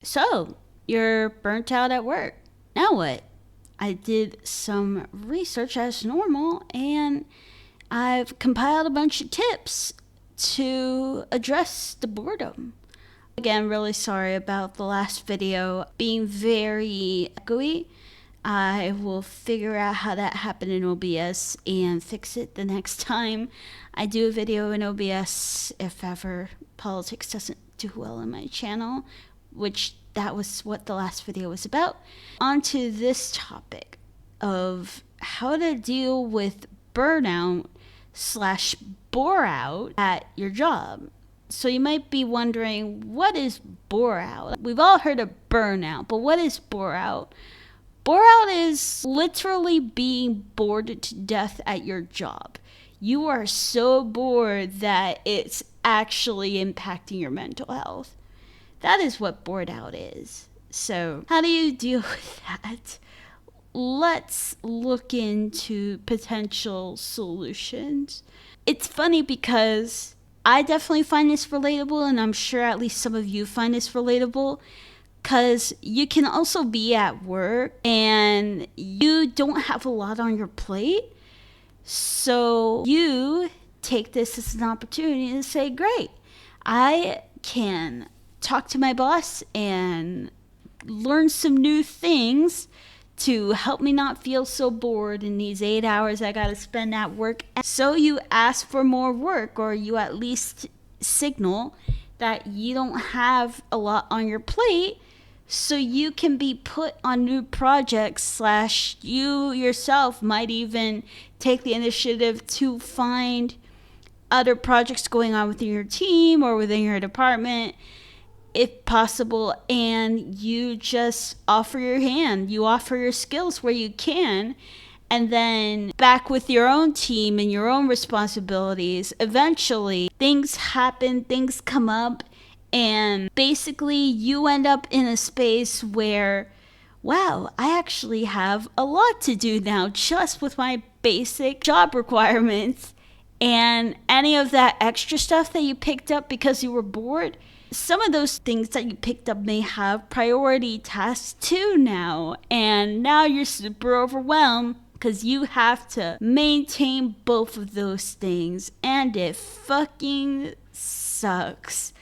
So, you're burnt out at work. Now what? I did some research as normal and I've compiled a bunch of tips to address the boredom. Again, really sorry about the last video being very echoey. I will figure out how that happened in OBS and fix it the next time I do a video in OBS, if ever politics doesn't do well on my channel, which that was what the last video was about. On to this topic of how to deal with burnout / bore out at your job. So you might be wondering, what is bore out? We've all heard of burnout, but what is bore out? Bore out is literally being bored to death at your job. You are so bored that it's actually impacting your mental health. That is what bored out is. So how do you deal with that? Let's look into potential solutions. It's funny because I definitely find this relatable, and I'm sure at least some of you find this relatable, because you can also be at work and you don't have a lot on your plate. So you take this as an opportunity to say, great, I can talk to my boss and learn some new things to help me not feel so bored in these 8 hours I gotta spend at work. So you ask for more work, or you at least signal that you don't have a lot on your plate, so you can be put on new projects / you yourself might even take the initiative to find other projects going on within your team or within your department, if possible, and you just offer your hand. You offer your skills where you can, and then back with your own team and your own responsibilities. Eventually, things happen, things come up, and basically you end up in a space where, wow, I actually have a lot to do now just with my basic job requirements. And any of that extra stuff that you picked up because you were bored, some of those things that you picked up may have priority tasks too now. And now you're super overwhelmed because you have to maintain both of those things. And it fucking sucks.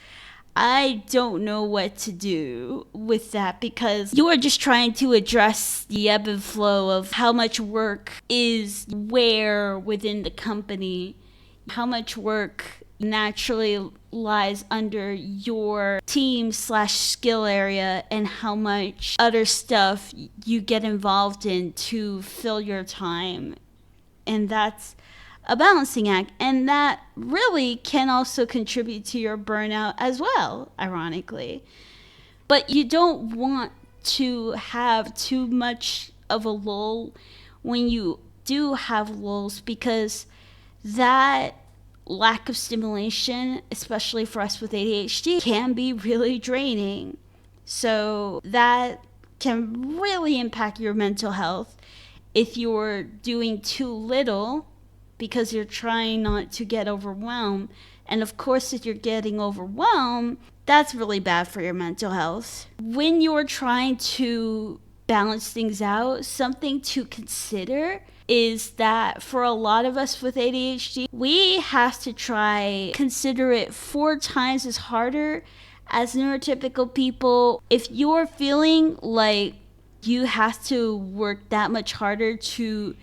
I don't know what to do with that, because you are just trying to address the ebb and flow of how much work is where within the company, how much work naturally lies under your team / skill area, and how much other stuff you get involved in to fill your time. And that's a balancing act, and that really can also contribute to your burnout as well, ironically. But you don't want to have too much of a lull when you do have lulls, because that lack of stimulation, especially for us with ADHD, can be really draining. So that can really impact your mental health if you're doing too little because you're trying not to get overwhelmed. And of course, if you're getting overwhelmed, that's really bad for your mental health. When you're trying to balance things out, something to consider is that for a lot of us with ADHD, we have to consider it 4 times as harder as neurotypical people. If you're feeling like you have to work that much harder to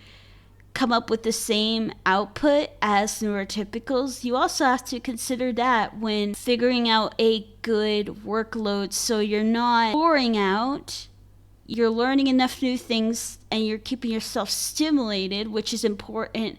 come up with the same output as neurotypicals, you also have to consider that when figuring out a good workload, so you're not boring out, you're learning enough new things, and you're keeping yourself stimulated, which is important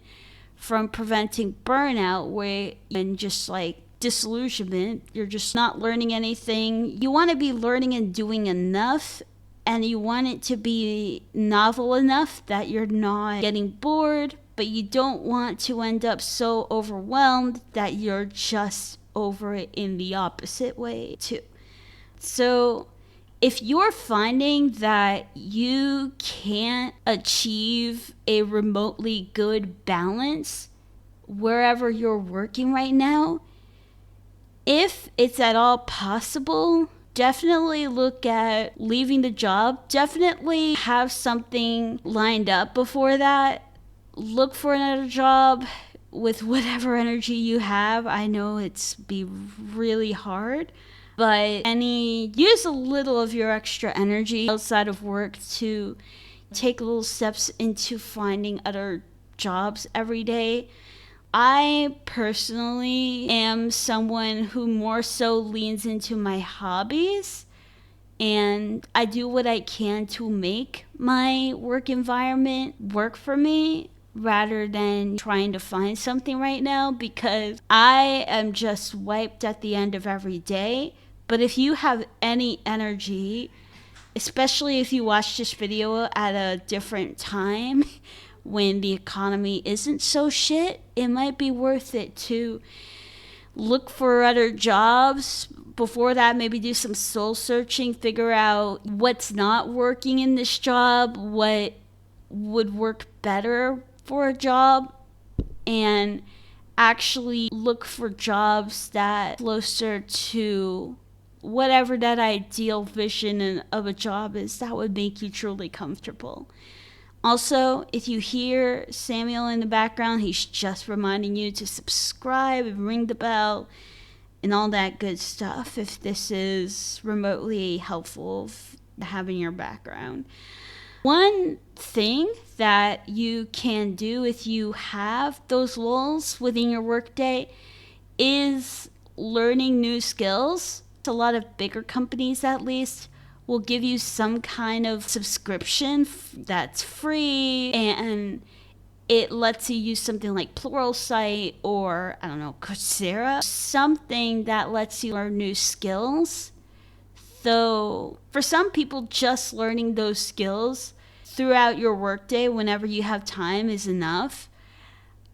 from preventing burnout, where and just like disillusionment, you're just not learning anything. You want to be learning and doing enough, and you want it to be novel enough that you're not getting bored, but you don't want to end up so overwhelmed that you're just over it in the opposite way too. So if you're finding that you can't achieve a remotely good balance wherever you're working right now, if it's at all possible, definitely look at leaving the job. Definitely have something lined up before that. Look for another job with whatever energy you have. I know it's be really hard, but use a little of your extra energy outside of work to take little steps into finding other jobs every day. I personally am someone who more so leans into my hobbies, and I do what I can to make my work environment work for me rather than trying to find something right now, because I am just wiped at the end of every day. But if you have any energy, especially if you watch this video at a different time when the economy isn't so shit, it might be worth it to look for other jobs. Before that, maybe do some soul searching, figure out what's not working in this job, what would work better for a job, and actually look for jobs that closer to whatever that ideal vision of a job is that would make you truly comfortable. Also, if you hear Samuel in the background, he's just reminding you to subscribe and ring the bell and all that good stuff if this is remotely helpful having your background. One thing that you can do if you have those lulls within your workday is learning new skills. A lot of bigger companies, at least, will give you some kind of subscription that's free, and it lets you use something like Pluralsight or, I don't know, Coursera, something that lets you learn new skills. So for some people, just learning those skills throughout your workday whenever you have time is enough.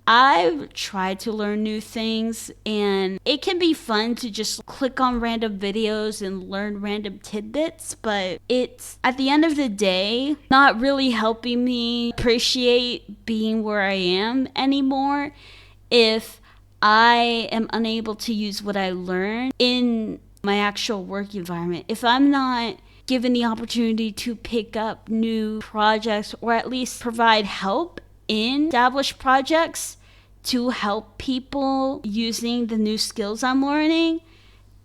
I've tried to learn new things, and it can be fun to just click on random videos and learn random tidbits, but it's, at the end of the day, not really helping me appreciate being where I am anymore if I am unable to use what I learned in my actual work environment. If I'm not given the opportunity to pick up new projects or at least provide help in established projects to help people using the new skills I'm learning,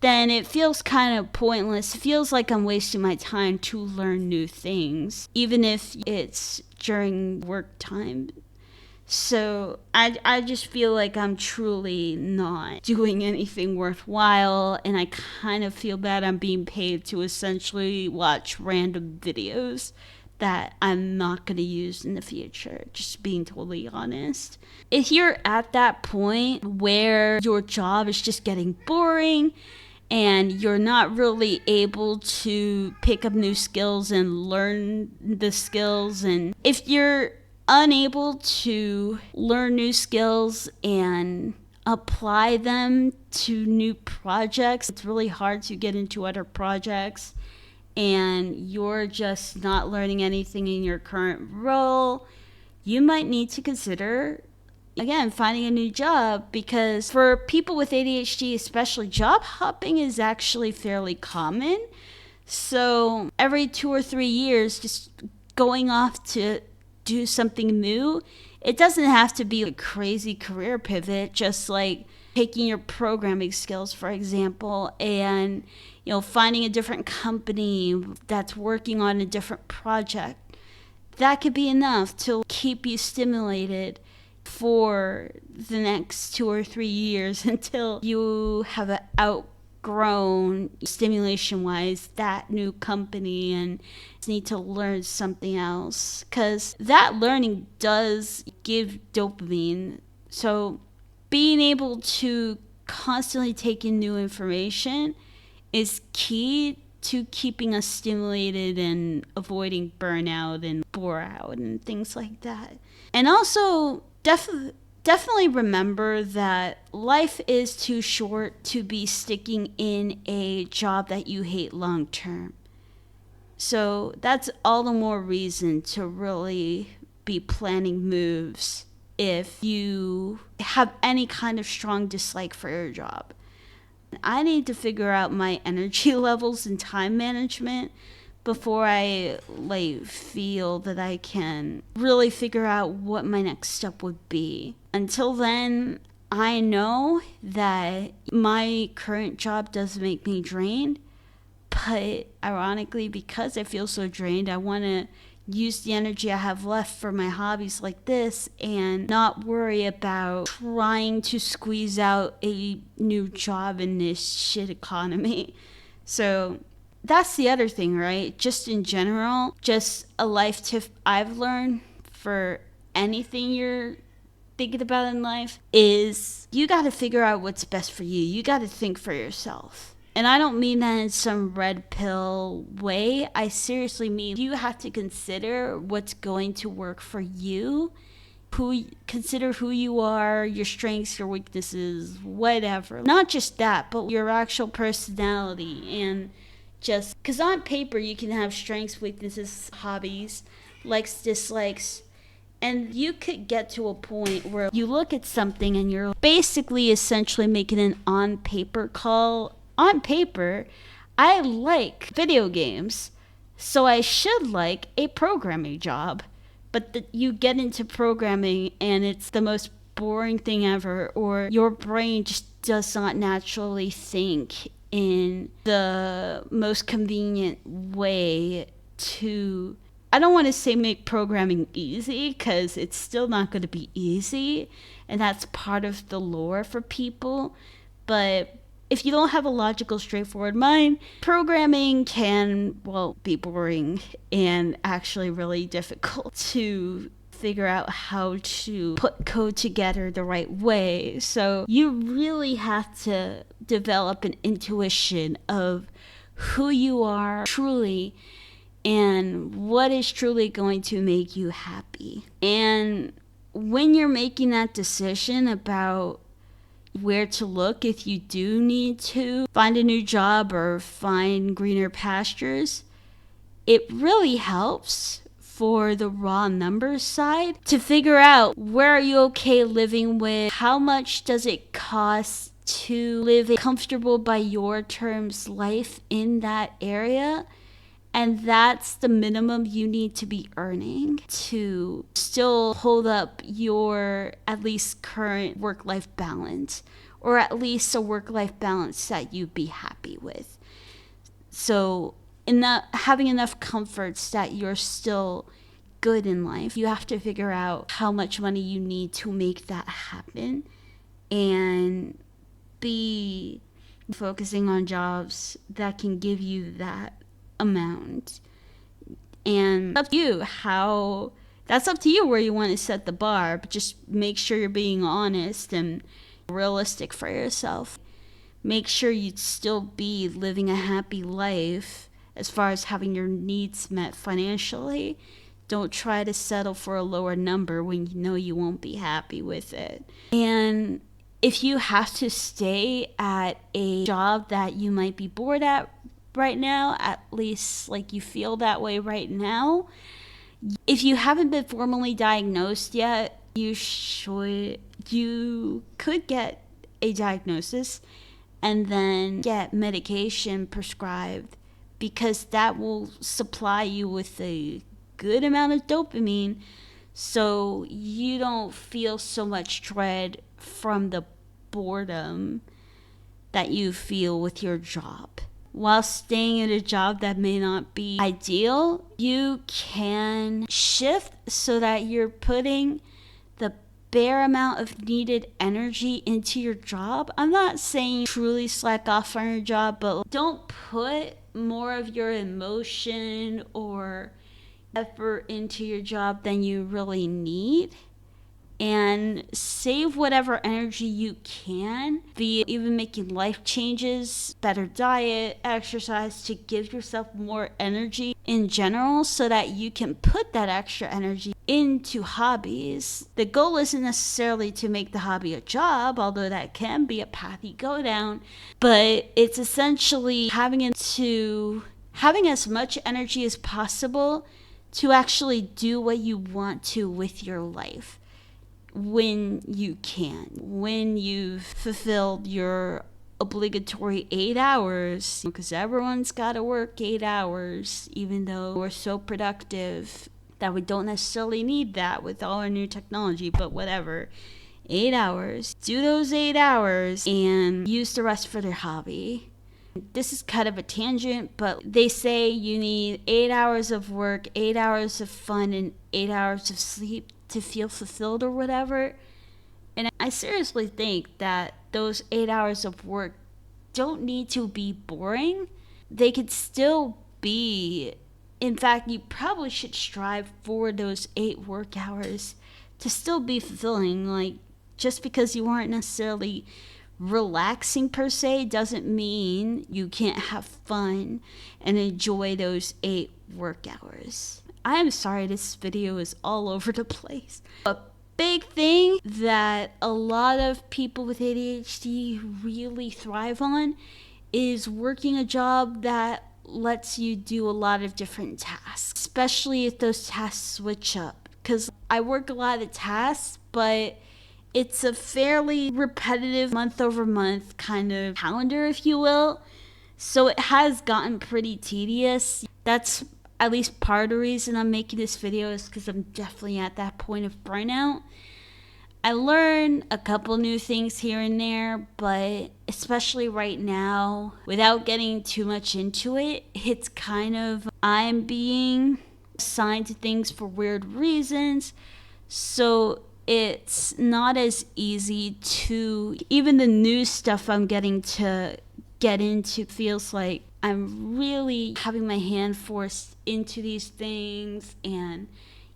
then it feels kind of pointless. It feels like I'm wasting my time to learn new things, even if it's during work time. So I just feel like I'm truly not doing anything worthwhile, and I kind of feel bad I'm being paid to essentially watch random videos that I'm not going to use in the future, just being totally honest. If you're at that point where your job is just getting boring and you're not really able to pick up new skills and learn the skills, and if you're unable to learn new skills and apply them to new projects, it's really hard to get into other projects, and you're just not learning anything in your current role, you might need to consider, again, finding a new job, because for people with ADHD, especially, job hopping is actually fairly common. So every 2 or 3 years, just going off to do something new. It doesn't have to be a crazy career pivot, just like taking your programming skills, for example, and finding a different company that's working on a different project. That could be enough to keep you stimulated for the next 2 or 3 years until you have outgrown, stimulation-wise, that new company and need to learn something else. Because that learning does give dopamine. So being able to constantly take in new information is key to keeping us stimulated and avoiding burnout and bore out and things like that. And also, definitely remember that life is too short to be sticking in a job that you hate long term. So that's all the more reason to really be planning moves if you have any kind of strong dislike for your job. I need to figure out my energy levels and time management before I feel that I can really figure out what my next step would be. Until then, I know that my current job does make me drained, but ironically, because I feel so drained, I want to use the energy I have left for my hobbies like this and not worry about trying to squeeze out a new job in this shit economy. So that's the other thing, right? Just in general, just a life tip I've learned for anything you're thinking about in life is you got to figure out what's best for you. You got to think for yourself. And I don't mean that in some red pill way. I seriously mean you have to consider what's going to work for you. Consider who you are, your strengths, your weaknesses, whatever. Not just that, but your actual personality. And just because on paper you can have strengths, weaknesses, hobbies, likes, dislikes. And you could get to a point where you look at something and you're basically essentially making an on paper call. On paper, I like video games, so I should like a programming job. But you get into programming and it's the most boring thing ever, or your brain just does not naturally think in the most convenient way to, I don't want to say make programming easy, because it's still not going to be easy, and that's part of the lure for people. But if you don't have a logical, straightforward mind, programming can, be boring and actually really difficult to figure out how to put code together the right way. So you really have to develop an intuition of who you are truly and what is truly going to make you happy. And when you're making that decision about where to look, if you do need to find a new job or find greener pastures, it really helps for the raw numbers side to figure out where are you okay living with, how much does it cost to live a comfortable by your terms life in that area. And that's the minimum you need to be earning to still hold up your at least current work-life balance, or at least a work-life balance that you'd be happy with. So having enough comforts that you're still good in life, you have to figure out how much money you need to make that happen and be focusing on jobs that can give you that amount. And that's up to you where you want to set the bar, but just make sure you're being honest and realistic for yourself. Make sure you'd still be living a happy life as far as having your needs met financially. Don't try to settle for a lower number when you know you won't be happy with it. And if you have to stay at a job that you might be bored at right now, at least you feel that way right now, if you haven't been formally diagnosed yet, you could get a diagnosis and then get medication prescribed, because that will supply you with a good amount of dopamine so you don't feel so much dread from the boredom that you feel with your job. While staying in a job that may not be ideal, you can shift so that you're putting the bare amount of needed energy into your job. I'm not saying truly slack off on your job, but don't put more of your emotion or effort into your job than you really need. And save whatever energy you can, be it even making life changes, better diet, exercise, to give yourself more energy in general so that you can put that extra energy into hobbies. The goal isn't necessarily to make the hobby a job, although that can be a path you go down, but it's essentially having as much energy as possible to actually do what you want to with your life. When you've fulfilled your obligatory 8 hours, because everyone's got to work 8 hours, even though we're so productive that we don't necessarily need that with all our new technology, but whatever. 8 hours. Do those 8 hours and use the rest for their hobby. This is kind of a tangent, but they say you need 8 hours of work, 8 hours of fun, and 8 hours of sleep to feel fulfilled or whatever. And I seriously think that those 8 hours of work don't need to be boring. They could still be. In fact, you probably should strive for those 8 work hours to still be fulfilling. Like, just because you aren't necessarily relaxing per se doesn't mean you can't have fun and enjoy those 8 work hours. I'm sorry this video is all over the place. A big thing that a lot of people with ADHD really thrive on is working a job that lets you do a lot of different tasks, especially if those tasks switch up. Because I work a lot of tasks, but it's a fairly repetitive month over month kind of calendar, if you will. So it has gotten pretty tedious. That's at least part of the reason I'm making this video, is because I'm definitely at that point of burnout. I learn a couple new things here and there, but especially right now, without getting too much into it, it's kind of I'm being assigned to things for weird reasons. So it's not as easy to, even the new stuff I'm getting to get into feels like I'm really having my hand forced into these things, and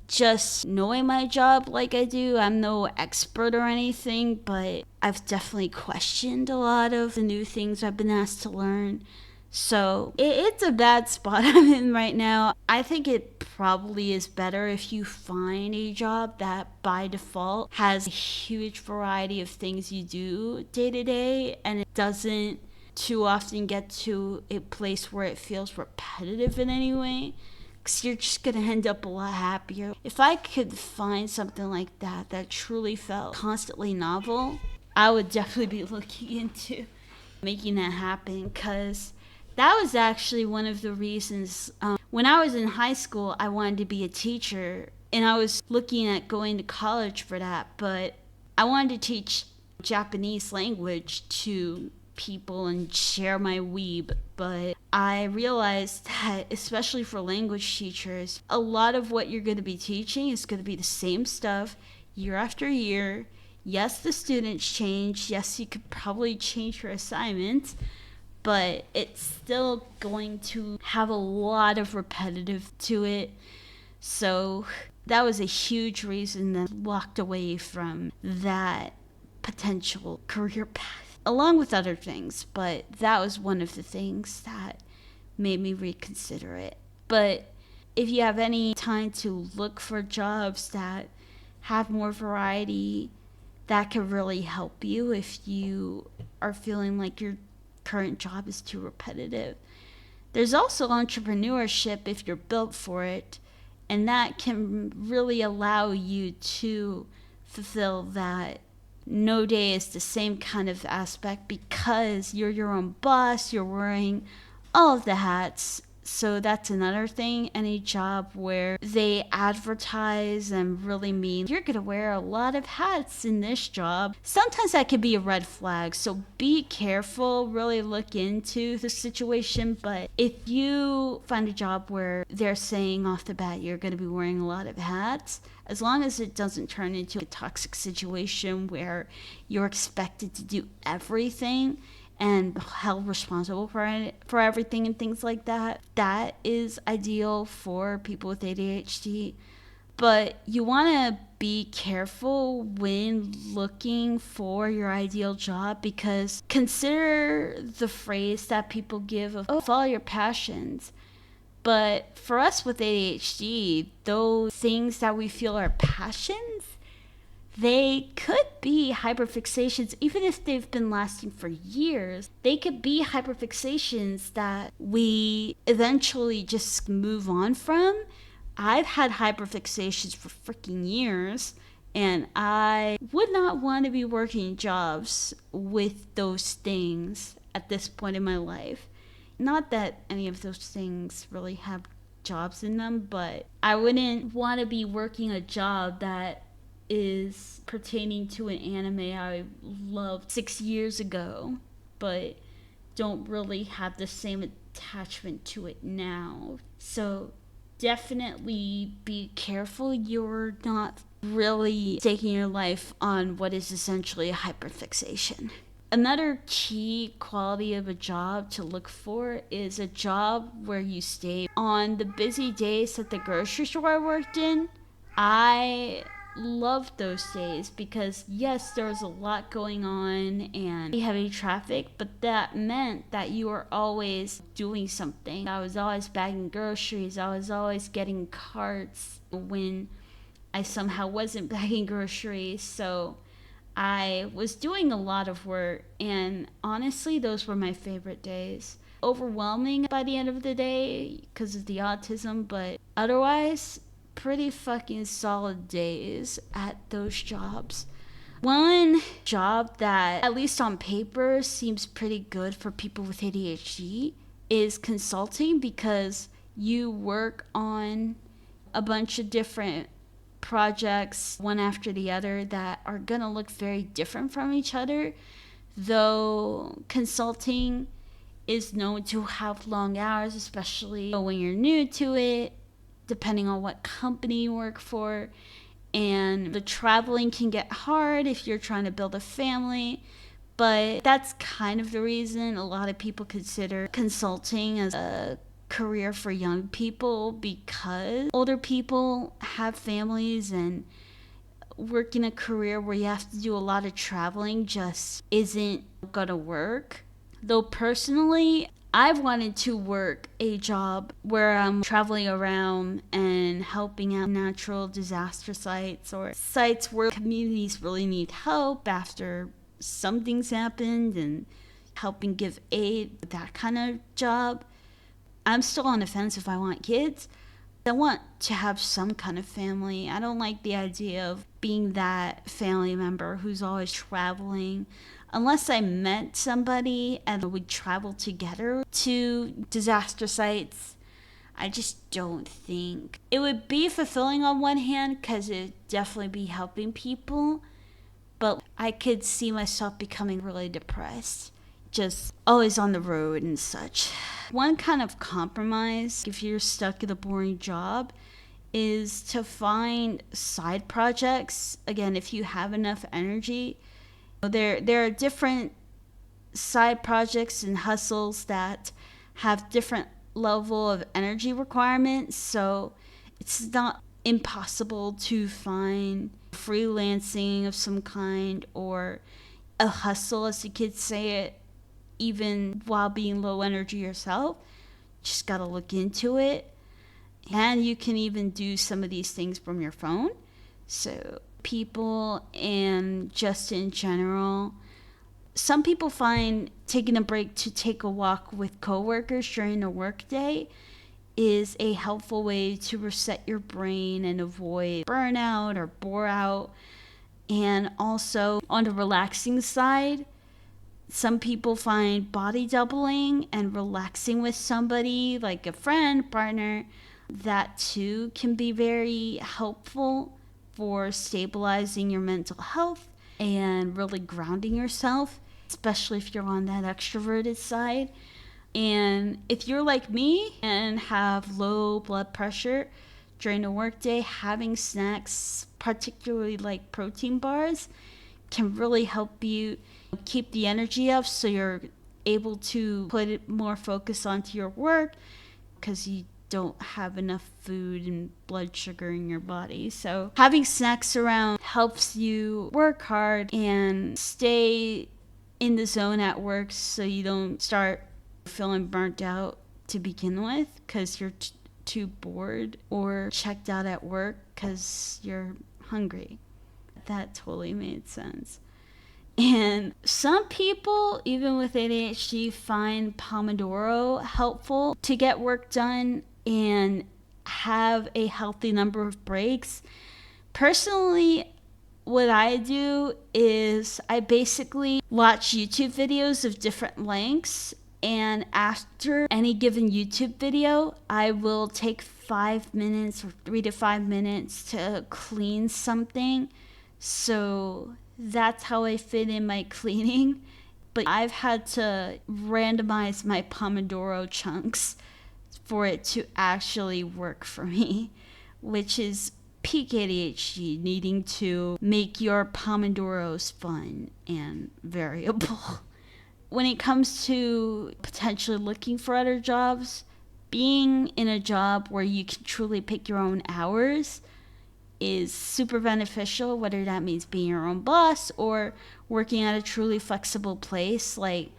just knowing my job like I do, I'm no expert or anything, but I've definitely questioned a lot of the new things I've been asked to learn. So it's a bad spot I'm in right now. I think it probably is better if you find a job that by default has a huge variety of things you do day to day, and it doesn't too often get to a place where it feels repetitive in any way, because you're just going to end up a lot happier. If I could find something like that that truly felt constantly novel, I would definitely be looking into making that happen, because that was actually one of the reasons. When I was in high school, I wanted to be a teacher, and I was looking at going to college for that, but I wanted to teach Japanese language to people and share my weeb. But I realized that, especially for language teachers, a lot of what you're going to be teaching is going to be the same stuff year after year. Yes, the students change. Yes, you could probably change your assignments, but it's still going to have a lot of repetitive to it. So that was a huge reason that I walked away from that potential career path, along with other things, but that was one of the things that made me reconsider it. But if you have any time to look for jobs that have more variety, that could really help you if you are feeling like your current job is too repetitive. There's also entrepreneurship if you're built for it, and that can really allow you to fulfill that no day is the same kind of aspect, because you're your own boss, you're wearing all of the hats. So that's another thing. Any job where they advertise and really mean you're going to wear a lot of hats in this job, sometimes that can be a red flag. So be careful, really look into the situation. But if you find a job where they're saying off the bat you're going to be wearing a lot of hats, as long as it doesn't turn into a toxic situation where you're expected to do everything and held responsible for everything and things like that, that is ideal for people with ADHD. But you want to be careful when looking for your ideal job, because consider the phrase that people give of, oh, follow your passions. But for us with ADHD, those things that we feel are passions, they could be hyperfixations. Even if they've been lasting for years, they could be hyperfixations that we eventually just move on from. I've had hyperfixations for freaking years, And I would not want to be working jobs with those things at this point in my life. Not that any of those things really have jobs in them, but I wouldn't want to be working a job that is pertaining to an anime I loved 6 years ago, but don't really have the same attachment to it now. So definitely be careful you're not really staking your life on what is essentially a hyperfixation. Another key quality of a job to look for is a job where you stay. On the busy days at the grocery store I worked in, I loved those days because yes, there was a lot going on and heavy traffic, but that meant that you were always doing something. I was always bagging groceries, I was always getting carts when I somehow wasn't bagging groceries, so I was doing a lot of work, and honestly, those were my favorite days. Overwhelming by the end of the day because of the autism, but otherwise, pretty fucking solid days at those jobs. One job that, at least on paper, seems pretty good for people with ADHD is consulting, because you work on a bunch of different projects one after the other that are gonna look very different from each other, though consulting is known to have long hours, especially when you're new to it, depending on what company you work for. And the traveling can get hard if you're trying to build a family, but that's kind of the reason a lot of people consider consulting as a career for young people, because older people have families and working a career where you have to do a lot of traveling just isn't gonna work. Though personally, I've wanted to work a job where I'm traveling around and helping out natural disaster sites or sites where communities really need help after something's happened, and helping give aid, that kind of job. I'm still on the fence if I want kids. I want to have some kind of family. I don't like the idea of being that family member who's always traveling. Unless I met somebody and we travel together to disaster sites, I just don't think. It would be fulfilling on one hand because it'd definitely be helping people, but I could see myself becoming really depressed, just always on the road and such. One kind of compromise, if you're stuck in a boring job, is to find side projects. Again, if you have enough energy, there are different side projects and hustles that have different level of energy requirements, so it's not impossible to find freelancing of some kind or a hustle, as the kids say it, even while being low energy yourself. Just gotta look into it. And you can even do some of these things from your phone. So people, and just in general, some people find taking a break to take a walk with coworkers during the workday is a helpful way to reset your brain and avoid burnout or bore out. And also on the relaxing side, some people find body doubling and relaxing with somebody like a friend, partner, that too can be very helpful for stabilizing your mental health and really grounding yourself, especially if you're on that extroverted side. And if you're like me and have low blood pressure during the workday, having snacks, particularly like protein bars, can really help you keep the energy up so you're able to put more focus onto your work, because you don't have enough food and blood sugar in your body. So having snacks around helps you work hard and stay in the zone at work so you don't start feeling burnt out to begin with because you're too bored or checked out at work because you're hungry. That totally made sense. And some people, even with ADHD, find Pomodoro helpful to get work done and have a healthy number of breaks. Personally, What I do is I basically watch YouTube videos of different lengths, and after any given YouTube video, I will take 5 minutes or 3 to 5 minutes to clean something. So that's how I fit in my cleaning. But I've had to randomize my Pomodoro chunks for it to actually work for me, which is peak ADHD, needing to make your Pomodoros fun and variable. When it comes to potentially looking for other jobs, being in a job where you can truly pick your own hours is super beneficial, whether that means being your own boss or working at a truly flexible place. Like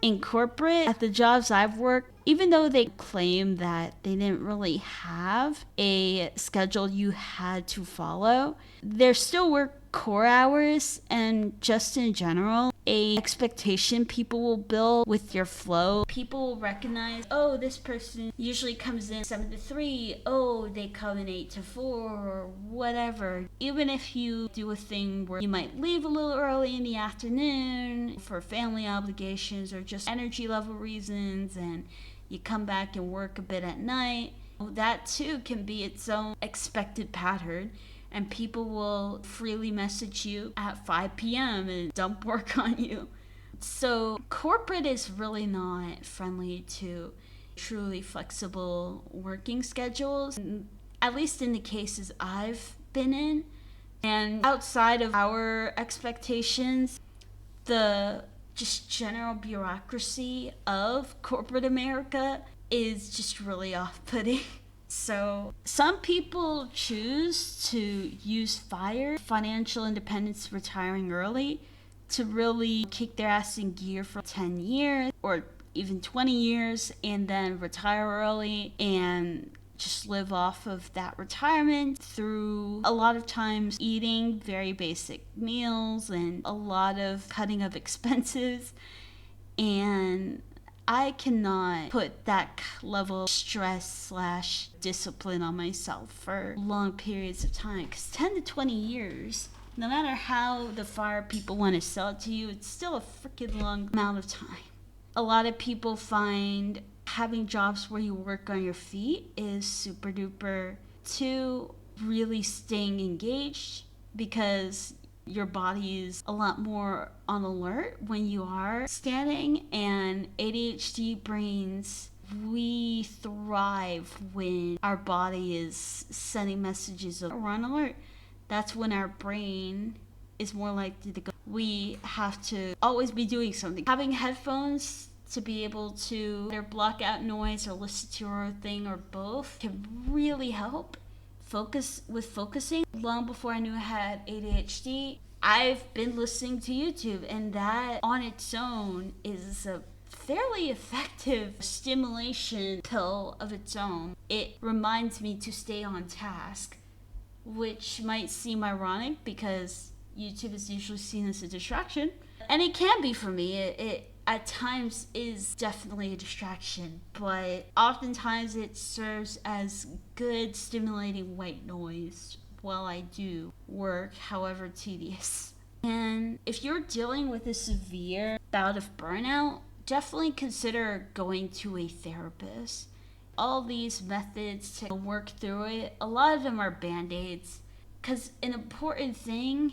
in corporate, at the jobs I've worked, even though they claim that they didn't really have a schedule you had to follow, there still were core hours, and just in general, a expectation people will build with your flow. People will recognize, oh, this person usually comes in 7 to 3, oh, they come in 8 to 4, or whatever. Even if you do a thing where you might leave a little early in the afternoon for family obligations or just energy level reasons, and you come back and work a bit at night, that too can be its own expected pattern. And people will freely message you at 5 p.m. and dump work on you. So corporate is really not friendly to truly flexible working schedules, at least in the cases I've been in. And outside of our expectations, the just general bureaucracy of corporate America is just really off-putting. So some people choose to use FIRE, financial independence, retiring early, to really kick their ass in gear for 10 years or even 20 years and then retire early and just live off of that retirement through a lot of times eating very basic meals and a lot of cutting of expenses. And I cannot put that level of stress / discipline on myself for long periods of time, because 10 to 20 years, no matter how the FIRE people want to sell it to you, it's still a freaking long amount of time. A lot of people find having jobs where you work on your feet is super duper to really staying engaged, because your body is a lot more on alert when you are standing. And ADHD brains, we thrive when our body is sending messages of we're on alert. That's when our brain is more likely to go. We have to always be doing something. Having headphones to be able to either block out noise or listen to your thing or both can really help focusing. Long before I knew I had ADHD, I've been listening to YouTube, and that on its own is a fairly effective stimulation pill of its own. It reminds me to stay on task, which might seem ironic because YouTube is usually seen as a distraction, and it can be for me. It at times is definitely a distraction, but oftentimes it serves as good stimulating white noise while I do work, however tedious. And if you're dealing with a severe bout of burnout, definitely consider going to a therapist. All these methods to work through it, a lot of them are band-aids, because an important thing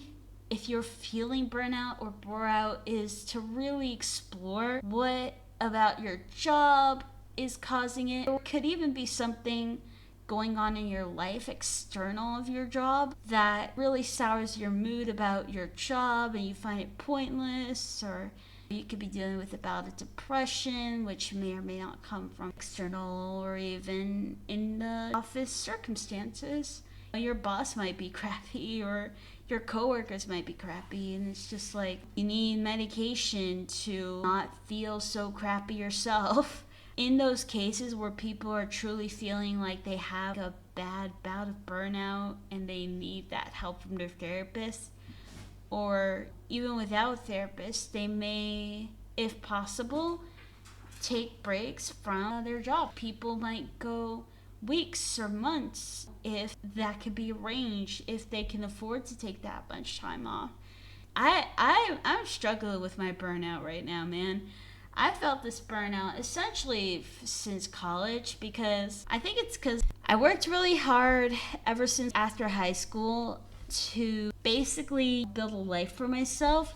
if you're feeling burnout or bore out is to really explore what about your job is causing it. Or it could even be something going on in your life external of your job that really sours your mood about your job and you find it pointless. Or you could be dealing with a bout of depression, which may or may not come from external or even in the office circumstances. Your boss might be crappy, or your coworkers might be crappy, and it's just like you need medication to not feel so crappy yourself. In those cases where people are truly feeling like they have a bad bout of burnout and they need that help from their therapist, or even without therapists, they may, if possible, take breaks from their job. People might go weeks or months if that could be arranged, if they can afford to take that much time off. I'm struggling with my burnout right now, man. I felt this burnout essentially since college, because I think it's because I worked really hard ever since after high school to basically build a life for myself.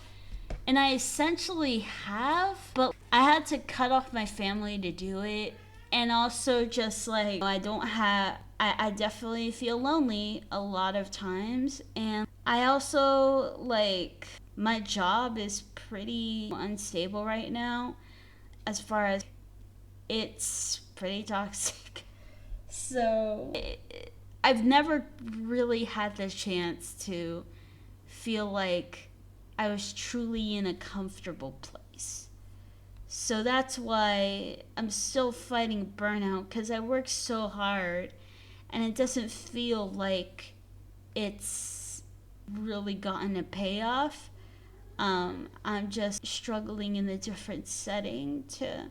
And I essentially have, but I had to cut off my family to do it. And also just like, I don't have, I definitely feel lonely a lot of times. And I also like, my job is pretty unstable right now, as far as it's pretty toxic. So I've never really had the chance to feel like I was truly in a comfortable place. So that's why I'm still fighting burnout, because I work so hard and it doesn't feel like it's really gotten a payoff. I'm just struggling in a different setting to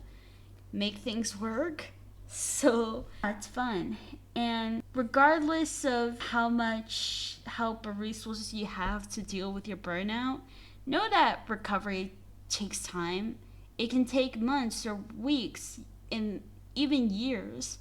make things work. So that's fun. And regardless of how much help or resources you have to deal with your burnout, know that recovery takes time. It can take months or weeks and even years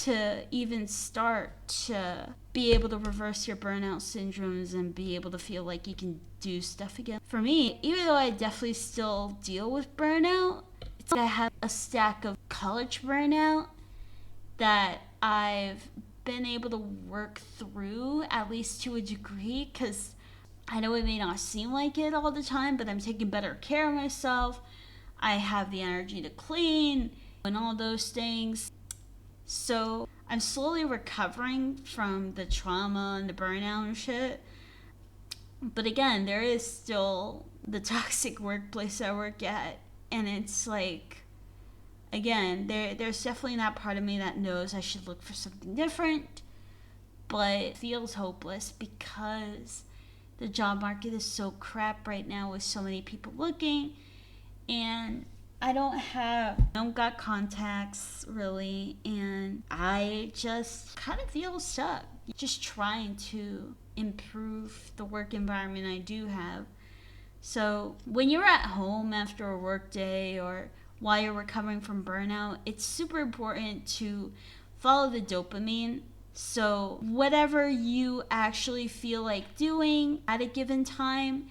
to even start to be able to reverse your burnout syndromes and be able to feel like you can do stuff again. For me, even though I definitely still deal with burnout, it's like I have a stack of college burnout that I've been able to work through, at least to a degree, because I know it may not seem like it all the time, but I'm taking better care of myself. I have the energy to clean and all those things. So I'm slowly recovering from the trauma and the burnout and shit. But again, there is still the toxic workplace I work at. And it's like, again, there's definitely that part of me that knows I should look for something different. But it feels hopeless because the job market is so crap right now with so many people looking. And I don't got contacts really, and I just kind of feel stuck. Just trying to improve the work environment I do have. So when you're at home after a work day or while you're recovering from burnout, it's super important to follow the dopamine. So whatever you actually feel like doing at a given time,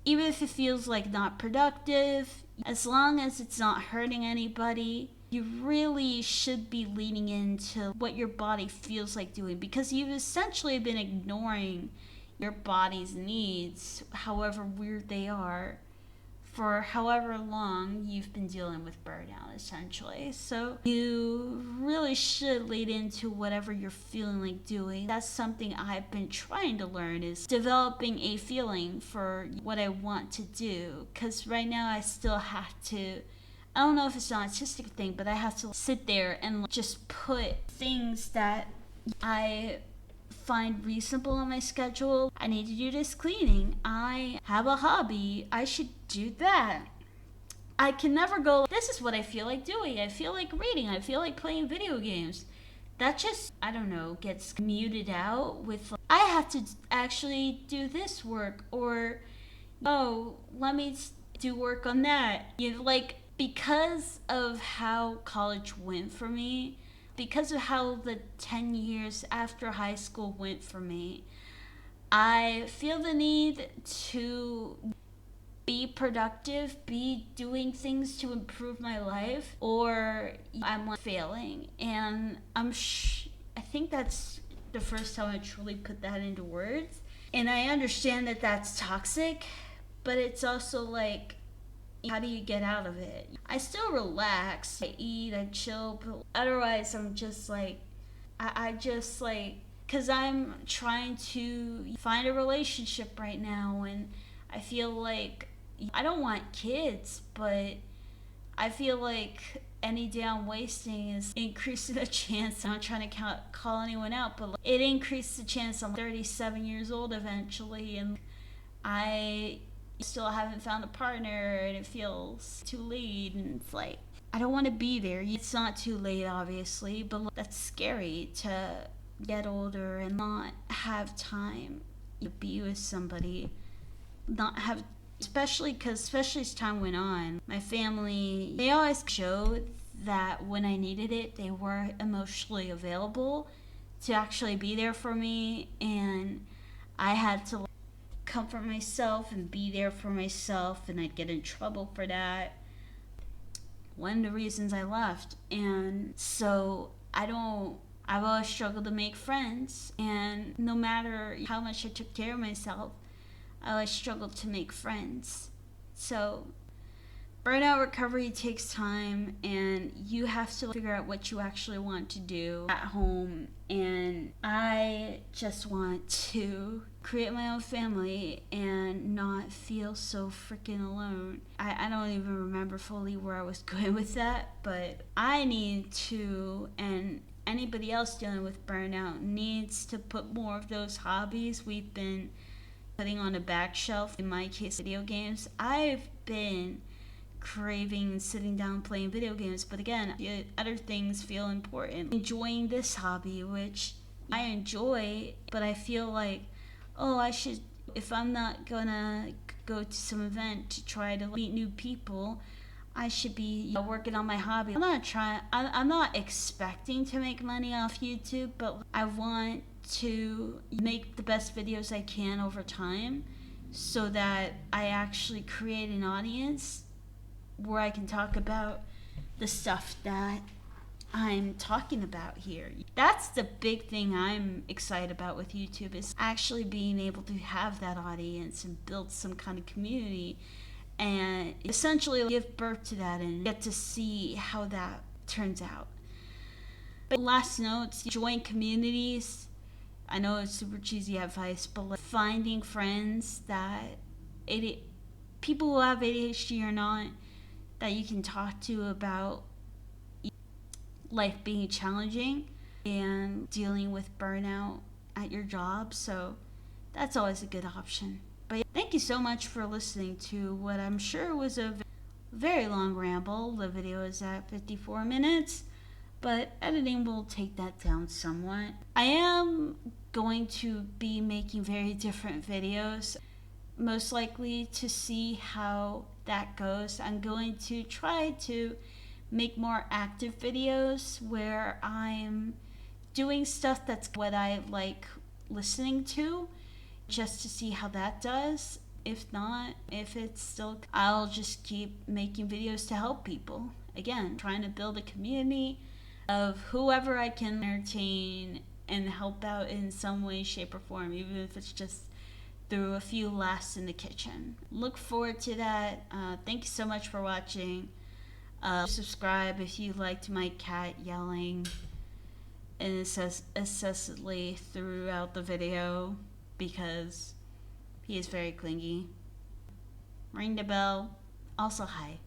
even if it feels like not productive, as long as it's not hurting anybody, you really should be leaning into what your body feels like doing, because you've essentially been ignoring your body's needs, however weird they are, for however long you've been dealing with burnout, essentially. So you really should lead into whatever you're feeling like doing. That's something I've been trying to learn, is developing a feeling for what I want to do. Because right now I still have to, I don't know if it's an autistic thing, but I have to sit there and just put things that I find reasonable on my schedule. I need to do this cleaning. I have a hobby. I should do that. I can never go, this is what I feel like doing. I feel like reading. I feel like playing video games. That just, I don't know, gets muted out with, I have to actually do this work, or, oh, let me do work on that. Like, because of how college went for me, because of how the 10 years after high school went for me, I feel the need to be productive, be doing things to improve my life, or I'm like failing. And I think that's the first time I truly put that into words. And I understand that that's toxic, but it's also like, how do you get out of it? I still relax, I eat, I chill, but otherwise I'm just like, I just like, because I'm trying to find a relationship right now, and I feel like I don't want kids, but I feel like any day I'm wasting is increasing the chance. I'm not trying to call anyone out, but it increases the chance I'm 37 years old eventually, and I still haven't found a partner, and it feels too late, and it's like, I don't want to be there. It's not too late, obviously, but that's scary to get older and not have time to be with somebody. Not have, especially as time went on, my family, they always showed that when I needed it, they were emotionally available to actually be there for me, and I had to comfort myself and be there for myself, and I'd get in trouble for that. One of the reasons I left. And so I've always struggled to make friends, and no matter how much I took care of myself, I always struggled to make friends. So burnout recovery takes time, and you have to figure out what you actually want to do at home. And I just want to create my own family and not feel so freaking alone. I don't even remember fully where I was going with that, but I need to, and anybody else dealing with burnout needs to put more of those hobbies we've been putting on a back shelf. In my case, video games. I've been craving sitting down playing video games, but again, other things feel important. Enjoying this hobby, which I enjoy, but I feel like, oh, I should, if I'm not gonna go to some event to try to meet new people, I should be working on my hobby. I'm not expecting to make money off YouTube, but I want to make the best videos I can over time so that I actually create an audience where I can talk about the stuff that I'm talking about here. That's the big thing I'm excited about with YouTube, is actually being able to have that audience and build some kind of community and essentially give birth to that and get to see how that turns out. But last notes, join communities. I know it's super cheesy advice, but like finding friends that people who have ADHD or not, that you can talk to about life being challenging and dealing with burnout at your job. So that's always a good option. But thank you so much for listening to what I'm sure was a very long ramble. The video is at 54 minutes, but editing will take that down somewhat. I am going to be making very different videos, most likely, to see how that goes. I'm going to try to make more active videos where I'm doing stuff that's what I like listening to, just to see how that does. If not, if it's still, I'll just keep making videos to help people. Again, trying to build a community of whoever I can entertain and help out in some way, shape, or form, even if it's just through a few laughs in the kitchen. Look forward to that. Thank you so much for watching. Subscribe if you liked my cat yelling incessantly throughout the video, because he is very clingy. Ring the bell. Also, hi.